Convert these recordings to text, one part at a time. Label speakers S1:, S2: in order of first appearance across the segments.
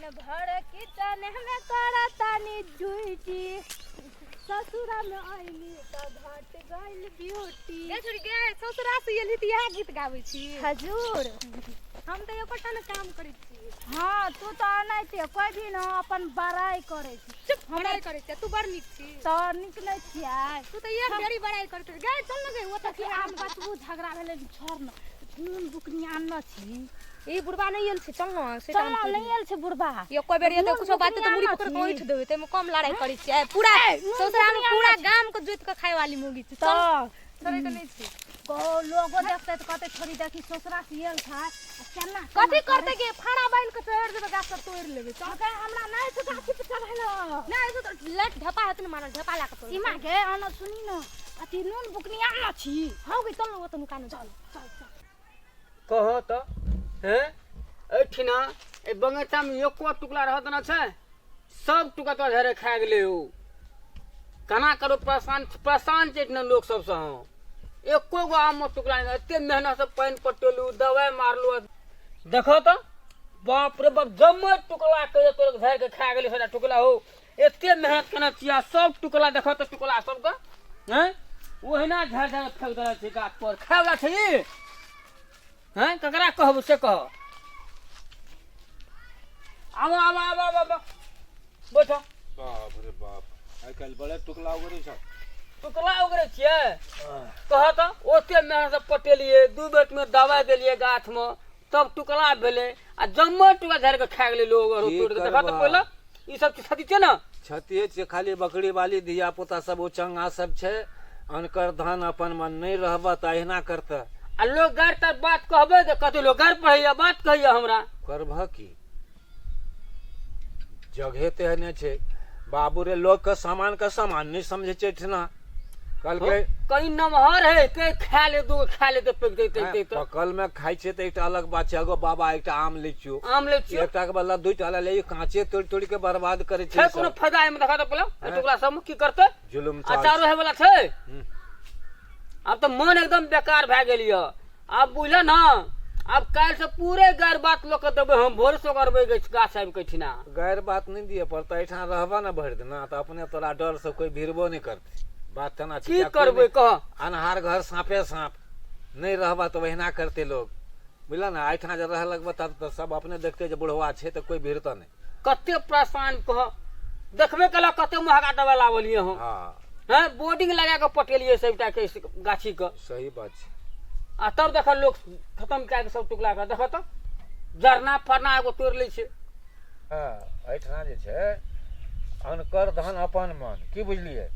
S1: भर किचन में करतानी ड्यूटी ससुरा में आईनी त घट गइल ब्यूटी
S2: ए छोरी गे ससुरा से एली त इहा गीत गाबै छी
S1: हजूर
S2: हम त एकोटा न काम करै छी।
S1: हां तू त आनै छे कोई भी न अपन बड़ाई करे छी।
S2: चुप बड़ाई करै छी तू बड़ नीक छी
S1: त नीक नै छियै
S2: तू त एक ढेरी बड़ाई करत गे चल न गे ओ त
S1: कि आम बचबू झगड़ा भेले छोड़ न नून बुकनी आनना छी
S2: ई बुढ़बा नै एल छै चल न से
S1: चल न नै एल छै बुढ़बा
S2: यो कोई बेर एते कुछो बात त मुड़ी पकड़ के उठ देबै तेमे कम लड़ाई करै छी पूरा ससुरा में पूरा गाम के जोत के खाय वाली मुगी छी चल चलै त नै छी
S1: को लोगो देखते त कहते छोरी देखी ससुरा से एल था केना
S2: कथि करते गे फाड़ा बाइल के तोड़ देबै गाछ पर तोड़ लेबै
S1: तो कहे हमरा नै से गाछी पे चढ़ैलो
S2: नै ऐसे त लट ढपा हेत न मारल ढपा ला के तोड़
S1: सीमा के आना सुनी न अथी नून बुकनी आनना छी
S2: हां गे चल न ओ त नुकान चल
S1: चल
S3: कहो त हैं एठिना ए बंगटा में एको टुकड़ा रहत न छै सब टुकड़ा तो झरे खा गेले हो कना करो परेशान छै न लोग सब से हां एको गो आम में टुकड़ा नहीं एते मेहनत से पानी पटेलू दवाई मारलू देखो तो बाप रे बाप जम्मे टुकड़ा के तोर झर के खा गेले सारा टुकड़ा हो एते मेहनत केना चिया सब टुकड़ा देखो तो टुकड़ा सब का हैं ओहिना झर झर फेंक देला छै गाछ पर खावला छै हैं ककरा कहब से कह आवा बैठो
S4: बाप रे बाप आइ काल्हि बड़े टुकला उगरे छ
S3: टुकड़ा उगरे छियै कह त ओते मेहनत से पटेलिए दू बेट में दवाई देलिए गाछ में तब टुकड़ा भेले आ जम्मे टुकड़ा झड़ के खा गेले लोग और तोड़ के देखा त पहिले ई सब चीज क्षति छै न
S4: छतिए छै खाली बकरी वाली धिया पुता सब उचंगा सब छै अनकर धन अपन मन नहीं रहबा त अहिना करता
S3: आ लोग घर तक बात कहबे त कते लोग घर पढ़ैया बात कहिया हमरा
S4: करबह की जगह तेहने छै बाबू रे लोग के सामान नहीं समझे छै ठना कल के
S3: कहीं नमहर है के खा ले दो खा ले तो पेक देते तो
S4: पकल में खाइ छै त एकटा अलग बात छै एगो बाबा एकटा आम लिच्चू एकटा के बदला दुइटा ले कांचे तोड़ तोड़ के बर्बाद करे छै
S3: कोनो फायदा है में देखा त पहिले टुकड़ा सब की करते
S4: जुलुम
S3: अचारो है वाला छै अब तो मन एकदम बेकार भ गेलियो अब बुझल ना अब काल से पूरे गैर बात लोग के देबे हम भोर से करबे गाछ आबि के ठिना
S4: गैर बात नहीं दिए पड़ता एठा रहबा ना भर देना तो अपने तोरा डर से कोई भिड़बो नहीं करते बात तना
S3: की करबे कह
S4: अनहार घर सांपे सांप नहीं रहबा तो वहिना करते लोग बुझला ना एठा जे रह लगबा तब तो सब अपने देखते जे बुढ़वा छै तो कोई भिड़ता नहीं
S3: कते परेशान कह देखबे कला कते महंगा दवा लावलिए हम
S4: हां
S3: हैं बोर्डिंग लगा के पटेलिए सबटा के गाछी के
S4: सही बात छै
S3: आ तब देख लोग खत्म कए के सब टुकड़ा के देख त जरना फरना एगो तोड़ लै छै
S4: हां एठा जे छै अनकर धन अपन मन की बुझलिए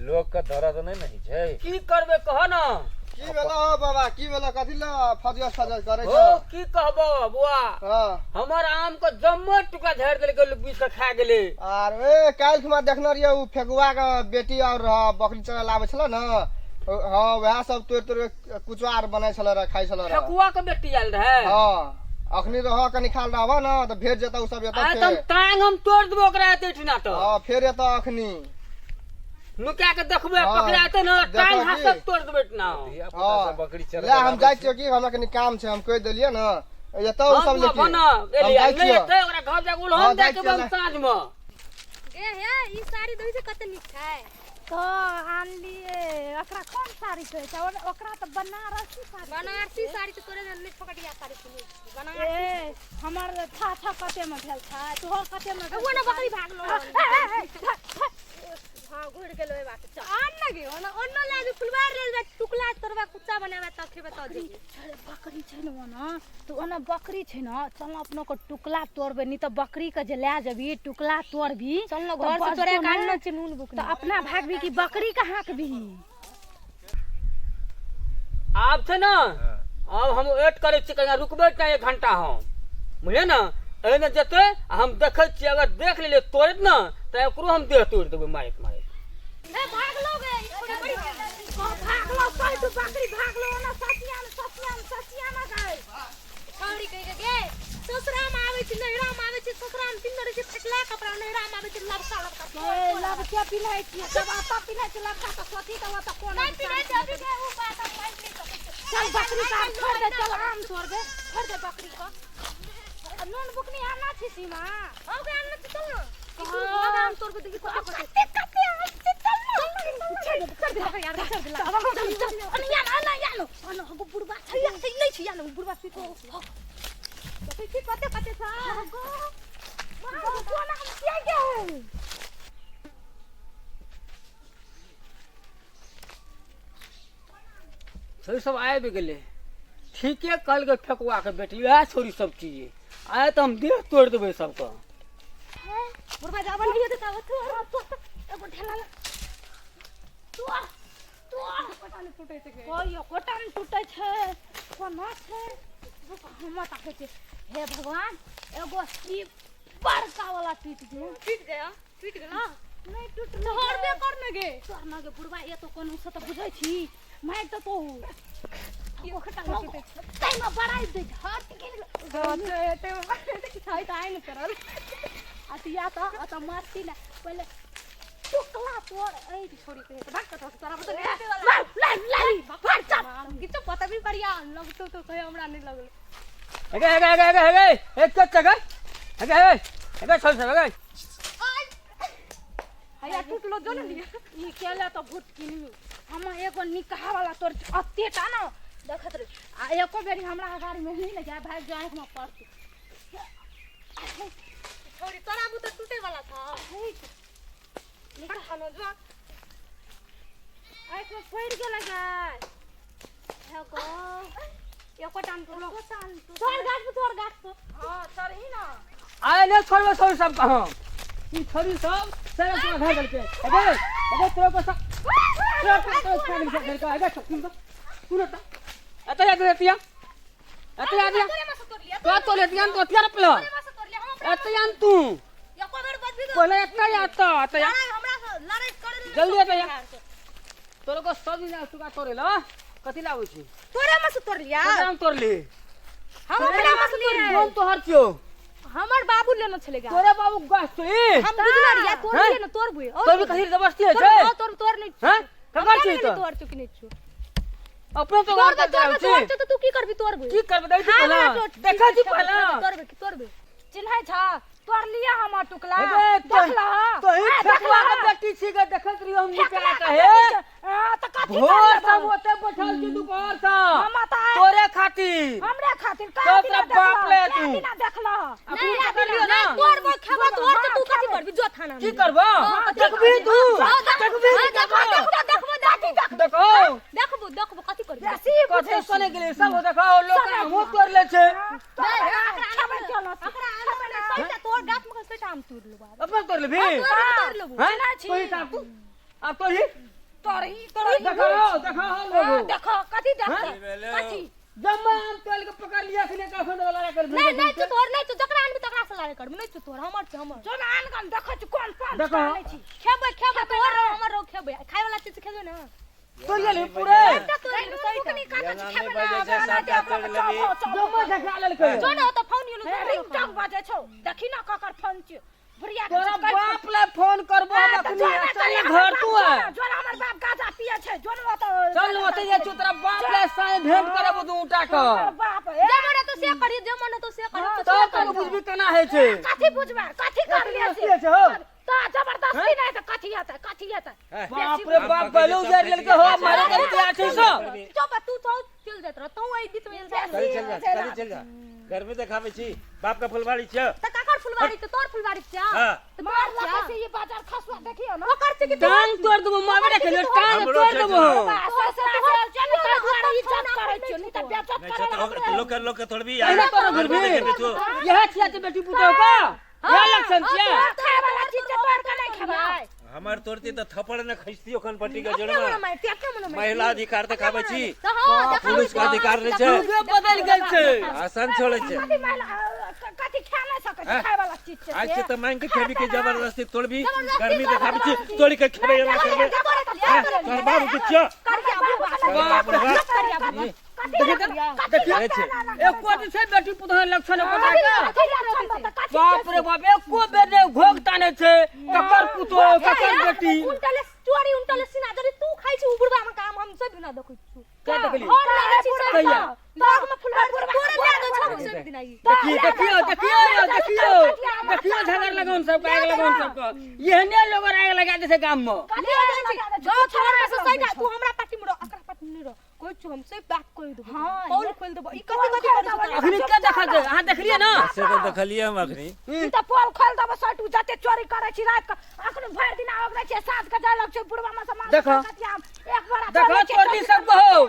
S4: लोग के दर्द नहीं छै
S3: की करबे कह ना
S5: की भेला हो बाबा की भेला कथि ल फजल फजल करे
S3: हो
S5: छ
S3: की कहबो बुआ
S5: हां
S3: हमर आम के जम्मे टुकड़ा झाड़ देल के बीच के खा गेले
S5: अरे काल खुमा देखन रियो उ फेगुआ के बेटी और बकरी चरा लावे छला न हां वह सब तोड़ तोड़ कुचवार बनाय छला रे खाय छला रे
S3: ठकुआ के बेटी आयल रहे
S5: हां अखनी रह के निकाल रहबा न त भेज जेता उ सब एता
S3: आ तुम टांग हम तोड़ देबो ओकरा एते ठिना त
S5: हां फेर एता अखनी
S3: नुका के देखबे पकड़ा एते न टांग हाथ से तोड़ देबे ना
S4: धिया पुता सब बकरी चरा
S5: ले हम जाय छियो की हमरा कनी काम छै हम कह देलिए न एता उ सब लेके
S3: बना एलिया नहीं एते ओकरा घर जा गुल हम जाके बम साँझ में
S2: गे हे ई साड़ी दई से कते नीक छै
S1: तो आन लिए ओकरा कौन साड़ी छै ओकरा त बनारसी साड़ी
S2: तो तोरे ने फकटिया साड़ी सुनै छी
S1: ए हमर था कते में भेल छै तोहर कते में
S2: वो ना बकरी भागलो हां घुर गेलो ए बात चल आन लगे ओन्न लागे फुलवार रेल टुकला तोरबा कुत्ता बनावे त खेबे त दे
S1: बकरी छै न तो ओना बकरी छै न चल अपनो को टुकला तोड़बे नहीं तो बकरी के जे ले जबी टुकला तोड़बी
S2: चल न घर से तोरे कान न नून बुक
S1: तो अपना भागबी की बकरी कहां के भी
S3: आब छै न अब हम वेट करे छी कहीं रुकबे त 1 घंटा हम बुझे न एने जते हम देखै छी अगर देख लेले तोड़त न त एकरो हम देह तोड़ देबै मारत
S2: ए भागलो गे थोड़ी बड़ी
S1: भागलो कोई तो बकरी भागलो ना ससिया ना गए
S2: कौड़ी कह गे ससुरा में आवे छी नहिरा में आवे छी ससुरा में तीन रे फटला कपड़ा नहिरा में आवे छी
S1: लबका पिन्है छी सब आपा पिन्है छी लबका त सोथी त त कोन
S2: नहीं पिन्है छी अभी के ऊ बात हम नहीं सकते
S1: चल बकरी का छोड़ दे चल आम छोड़ दे बकरी को नोन बुकनी आना छी सीमा
S2: हो गया आना चल ना
S1: कहां
S2: हम तोर को देखी
S1: कते कते हमसे चल
S2: कर दे यार कर दे
S1: अन हगो बुढ़बा
S2: छै नहीं छै यानो बुढ़वा छी तो
S1: कते कते कते था मां कोना हम क्या गए
S3: छोरी सब आए भी गेले ठीके कल के फेकुआ के बेटी वह छोरी सब चीज आए तो हम देह तोड़ देबे सबका
S2: बुढ़वा जाबा नहीं देता तो एगो ठेला
S1: तू
S2: पता नहीं टूटे छै
S1: कोई कोटा न टूटे छे कोना छे हम ताके छे हे भगवान एगो सी बड़का वाला टूट गया नहीं टूट
S2: तो हर बे करने गे
S1: तोरना के बुढ़वा ये तो कोनो से तो बुझै छी मैं तो
S2: यो खटा टूटे छै
S1: तै में बड़ाई दे हट गेल
S2: ते छै त आइ न करल
S1: अतिया तो मस्ती ना पहले टुकला तोड़ ए
S2: छोरी के भाग का तोरा बता
S1: लाई भाग चल
S2: किछ पता भी बढ़िया लगतो तो कहे हमरा नहीं लगल
S3: हेगे एक चक्कर हेगे छोरी सब हेगे
S2: हया टूटलो जो न
S1: ई केला तो भूत किनमी हम एगो निकाह वाला तोर अत्तेटा न देखत रे आ एको बेरी हमरा गाड़ी में नहीं ले जाए भाग जाए हम पड़ती
S2: छोरी तोरा बु तो टूटे वाला था निकाह न जो
S1: आइक में पड़ गेल गाय हेगो एको टान तो छोड़ गाछ तो हां चढ़ी ना
S3: आए ने छोड़बे छोरी सब कहां ई छोरी सब सारा पूरा घर गल के हेगे तोरा को सब तो खाली से घर का हेगे सुन तो अते या दिया तो ले दिया तो त्यार पला अते यान तू
S2: एको बेर बद भी
S3: पहले इतना आता अते
S2: हमरा से लड़ाई करे
S3: जल्दी अते या तोरा को सब ना तुका तोरे ला कथि लावे छी
S2: तोरे में से तोड़ लिया
S3: हम तोड़ ले
S2: हम अपना में से तोड़ लिया
S3: कौन तो हर क्यों
S2: हमर बाबू लेना चलेगा
S3: तोरे बाबू गाछ तो ए
S2: हम बुझला रिया तोड़ लिए ना तोड़ बुए
S3: तो भी कथि जबरदस्ती है छे
S2: तोड़ नहीं
S3: हैं ककर छी तो
S2: तोड़ चुकी नहीं छु
S3: अपने तो गाड़ कर
S2: तो तू की करबी तोड़ बुए
S3: की करबे दै छी पहला देखा छी पहला
S2: तोड़ बुए
S1: चिन्है छ तोड़ लिया हम टुकला
S3: हेगे
S1: देखला
S3: तो ही फेकुआ के बेटी छी के देखत रही हम निकला कहे
S1: तो कथि
S3: भोर सब ओते बैठल छी दुकान सा
S1: हम त
S3: तोरे खातिर
S1: हमरे खातिर
S3: तो
S1: का
S3: तेरा बाप ले तू
S1: ना देखला
S3: अपनी कर लियो ना
S2: तोड़ वो खेबो तोड़ तो तू कथि करबी जो थाना
S3: की करबो देखबी तू देखबी
S2: देखबो कथि करबी
S1: बेसी
S3: कथे सुने के लिए सब देखो लोग का मुंह तोड़ ले छे
S2: तोड़ गाछ में से टाम तोड़ लो बाबा
S3: अपन तोड़ लेबी
S2: तोड़ लेबो
S3: हैं तो ही अब तो ही
S1: तोरही
S3: देखो लोगो
S1: देखो कथि देख
S3: हैं?
S1: कथि
S3: जम्मान तोल के पकड़ लिया कि का फंड वाला कर
S2: नहीं नहीं तू तोड़ नहीं तू जकरा आनबी तकरा से लड़ाई करबी नहीं तू तोड़ हमर से हमर
S1: जो आन गन देखो छ कोन पान
S3: देखो।
S2: खेबे तोड़ हमर रो खेबे खाय वाला चीज खेबे ना
S3: तो ये ले पूरे जम्मा झगड़ा ले के
S2: जो ना तो फोन यूलो
S1: रिंग टंग बाजे छौ देखि ना ककर फोन छ भरिया
S3: तोरा बाप ले फोन करबो अखनी चल घर तू है
S1: जो हमर बाप गाजा पिए छै जो न तो
S3: चल ओते जे तू तेरा बाप ले साए भेंट करबो तू उठा के
S1: बाप
S2: जमना तो से करी जमना तो से करी
S3: तो तू बुझबी केना है छे
S1: कथि बुझबा कथि कर लिया
S3: के छे हो
S1: तो जबरदस्ती नहीं तो कथि आता
S3: बाप रे बाप बलू जर ले के हो मारे के तैयार छै सो
S2: चुप तू तो चल जात रह तू आई बीच में
S4: चल जा घर में देखावे छी बाप का फुलवाड़ी छ
S2: त काकर फुलवाड़ी त तोर फुलवाड़ी छ
S4: हां
S2: त मार
S1: लगा से ये बाजार खसवा देखियो ना
S2: ओकर से कि
S3: टांग तोड़ देबो मारे के टांग तोड़ देबो
S1: चल तो दुआरे इज्जत करे छियो नहीं तो बेइज्जत
S4: नहीं छ तो लोग के थोड़ भी
S3: पहले तोड़ घर भी यह छिया ते बेटी पुतो का यह लक्षण छिया
S1: खाए वाला चीज तोड़ के नहीं खेबाई
S4: हमार तोड़ती तो थप्पड़ न खइस्ती ओखन पट्टी के
S2: अपने
S4: जड़
S2: मन
S4: में
S2: में पेट मन में
S4: महिला अधिकार देखावे छी
S2: त हां
S4: पुलिस का अधिकार ले छै
S3: युगे बदल गेल छै
S4: आसान छोड़े छै
S1: कथि महिला कथि खा नहीं सके छै खाए वाला चीज छै
S4: आज से तो मांग के खेबी के जबरदस्ती तोड़बी गर्मी देखावे छी तोड़ी के खेबे ना करबे तोर बाबू के छ
S3: बाप रे देखिए एक कोटी से बेटी पुतो लक्षण का बाप रे बाप एको बेर ने घोगता ने छै ककर पुतो ककर बेटी
S2: उनटले चोरी उनटले सिना जरी तू खाइ छी उबुरबा में काम हम सब बिना देखै छी
S3: क्या देखली
S2: और लगे छी सब
S3: कहिया
S2: दाग में फुलवाड़ी तोरे लागे छ सब दिन आई
S3: देखिए उन सबको, आग लगा उन सबको। यहने लोग आग लगा देते गांव में।
S2: गाँव छोड़ में से सही ना तू हमरा पार्टी में रह अकरा पार्टी में रह कोई छु हमसे बात कर दो
S1: हाँ,
S2: कॉल खोल दो ई कथि कथि कर
S3: अखनी क्या देखा दे? हां देखलिए ना?
S4: से तो देखलिए हम अखनी।
S1: ई त पोल खोल दब सटू जाते चोरी करे छी रात का अखन भर दिन आगरे छी साँझ के जाय लग छै बुढ़वा में सामान
S3: देखो।
S1: एक बार
S3: देखो चोरनी सब कहो,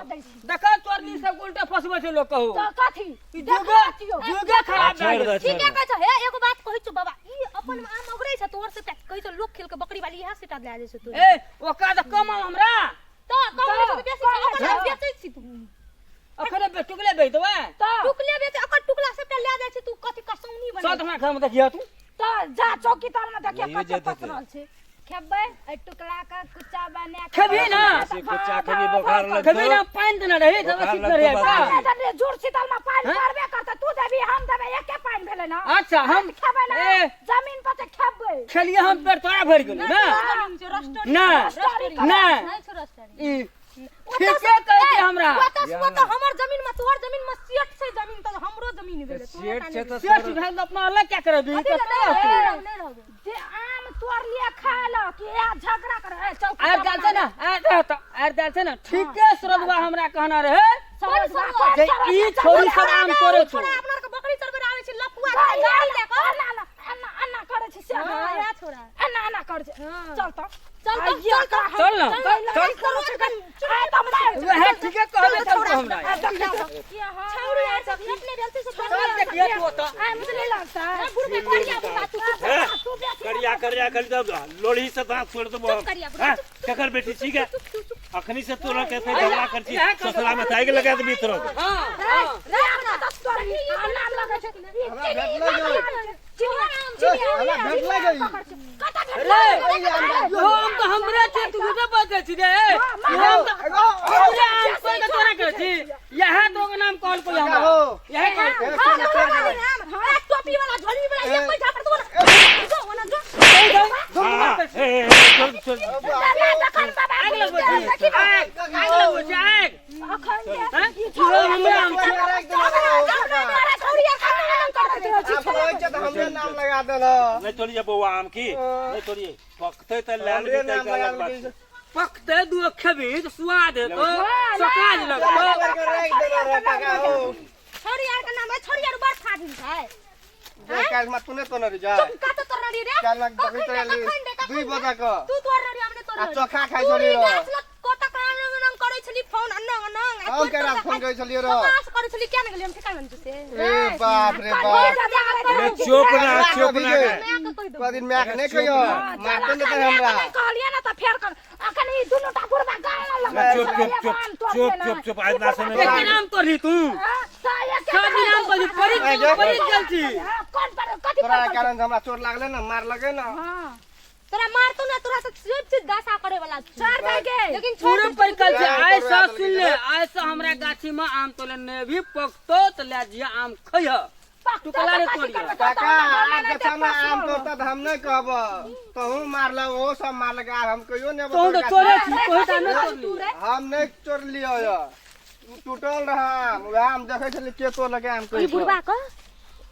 S3: देखो चोरनी सब उल्टा फसबे छै लोग कहो।
S1: तो कथी
S3: ई जुगे खराब
S4: छोड़
S3: भए
S4: दे,
S3: गेल।
S2: ठीक है कहै छ हे एगो बात कहै छ बाबा ई अपन आम अगरै छ तोर से कहै छ लोग खेल के बकरी वाली इहा से ले जाय छ तू
S3: ए ओका त कम हमरा
S2: तो कम से बेसी अपन बेचै छी तू
S3: अखने टुकले बेच देबे
S1: तो
S2: टुकले बेच ओकर टुकला सबटा ले जाय छ तू कथि कसौनी बने
S3: सब हमरा घर में देखिया तू।
S1: तो जा चौकी तर में देखिए
S4: नहीं,
S1: कते
S4: जे देते।
S1: पसरल छै खेबै ए टुकड़ा का कुच्चा बना के
S3: खेबी ना?
S4: से कुचा कभी बुखार लग
S3: कभी ना पानी देना रहे तब
S4: बुखार
S3: ठीक
S4: लगतो
S3: रहे
S4: बात
S3: का।
S4: नहीं।
S1: जब जुड़ शीतल में पानी पड़बे करते तू देबी हम देबे एके पानी भेले ना।
S3: अच्छा हम
S1: खेबै ना
S3: ए
S1: जमीन पर से खेबै
S3: खेलिए हम पेट तोरा भर गेल ना ना ना ई ठीके कहै छै हमरा।
S2: वो तो हमर जमीन में तोहर जमीन में सेठ से जमीन तो हमरो जमीन भेले
S4: सेठ से तो
S3: सेठ भेल अपना अलग क्या करबी?
S1: जे आम तोड़ लिए खाए लो कि या झगड़ा करे चौकी
S3: आर डाल छै ना आर डाल छै ना ठीके सरदवा हमरा कहना रहे जे ई छोरी सब आम तोड़े छौ।
S2: अपना के बकरी चरबे आवे छै लपुआ
S1: अन्ना करे छै से
S2: या छोरा
S1: अन्ना करे छै चल तो
S2: चल तो
S3: चल ना
S1: आय तो
S3: वह ठीके कहबे तब हमरा
S2: छौरी आ सब अपने गलती से
S3: सब देखिए तू तो
S1: आय मुझे नहीं लगता
S2: बुढ़ के करिया बुढ़ा तू
S6: करिया करिया कर जब लोड़ी से दांत छोड़ दो
S2: करिया बुढ़ा
S6: हां ककर बेटी ठीक है अखनी से तोरा कहते झगड़ा कर छी ससुरा में ताई के लगा दे भीतर
S3: हां
S1: ना दस तोड़ अन्ना लगे छै
S5: हमरा भेटले जो
S1: चिनिया
S5: हमरा भेटले जो
S1: कता
S3: अरे यो हम तो हमरे छै तू तो बचे छी रे हम तो पूरे आम कोई के तोरा करे छी यहां तो के नाम कॉल कोई हमरा यहां कॉल
S2: टोपी वाला झोली वाला ये पैसा पर तू ना जो
S6: चल चल
S3: आग लगो छी आग लगो छी आग
S5: हमरे नाम लगा देल
S6: नहीं तोड़िए बउआ आम की नहीं तोड़िए पकते त लाल भी
S5: नाम
S6: अलग
S5: लगा
S6: बात
S5: देल
S3: पकते दू खेबी तो स्वाद तो सकाज लगतो
S2: छोरी यार का नाम है छोरी यार बार खा दिन है
S5: काल में तूने तो न जा
S2: का तो तोर नडी रे
S5: काल में बकरी तो 2 बजे का
S2: तू तोर नडी हमने तोर
S5: आ चोखा खाइ छोड़ी रो
S2: कोटा कान में करे छली फोन अन्ना अन्ना
S5: हम केरा फोन करे छलिए रो
S2: पास करे छली क्या न गेली हम ठेका मन से
S5: ए बाप रे बाप
S6: चुप ना
S2: मैं का कह दो
S5: दिन मैक नहीं कहियो मारते न हमरा
S1: कहलिए ना तो फेर कर अखन ई दुनु टा बुढ़वा गाल लगा
S6: चुप चुप आज ना सुने
S3: के नाम तोरी तू सब नाम तोरी परी गेल छी
S1: कौन पर कथि
S5: तोरा कारण हमरा चोट लागले ना मार लगे ना
S2: तोरा मार तो ना तोरा से सब चीज गासा करे वाला
S1: चार देगे
S2: लेकिन
S3: पूरे परिकल से ऐसा सुन ले ऐसा हमरा गाछी में आम तोले ने भी पकतो त ले जिया आम खइह टुकला रे तोड़िया
S5: काका आज के समय आम तोड़ता तो हम नहीं कहब तहू मारल वो सब मार लगा हम कहियो नहीं
S3: तो तो चोरे छी कोई ता न तोड़ली
S5: हम नहीं चोर लियो यो टूटल रहा वह हम देखे छली के तो लगे हम
S2: ई
S5: कहियो
S2: बुढ़वा का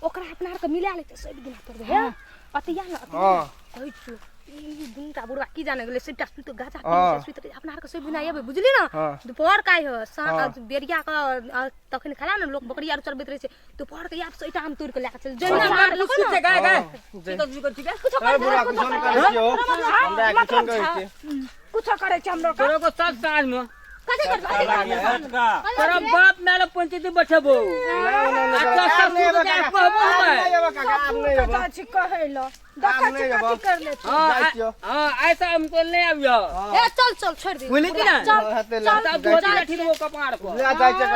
S2: ओकरा अपना के मिला ले सब दिन कर दे है अतिया ना
S5: हां
S2: कहै छु ई दुनटा बुढ़वा की जाने गेले सिटा सुत गाजा
S5: हाँ।
S2: सुत अपना के सब दिन आबे बुझली ना
S5: हाँ।
S2: दोपहर काय हो
S5: हाँ।
S2: बेरिया का तखन खाला ना लोग बकरी आर चरबैत रहे छै दोपहर के याब सईटा आम तोड़ के लेके चल जमीन
S3: मार
S2: मार
S3: लुक
S2: लो
S3: से गाय गाय
S5: हाँ।
S3: तो जी को ठीक है
S5: ए बुरा कुछ नहीं करे छियो हमरा कुछ नहीं करे छी
S1: कुछ करे छ हमरो
S3: तोरो को सब साज में
S2: कथि कर
S3: तोरा बाप नाले पंचायती बैठबो अच्छा सब सुन के कहबो हम
S5: काका आप नहीं अब
S1: कथा छी कहैलो देखा छी कथि कर ले
S3: हां ऐसा हमको ले आबियो
S2: ए चल चल छोड़ दे
S3: बोली कि ना
S5: हाथे ला
S3: सब धोती लाठी देबो कपाड़ को
S5: ले जाय छै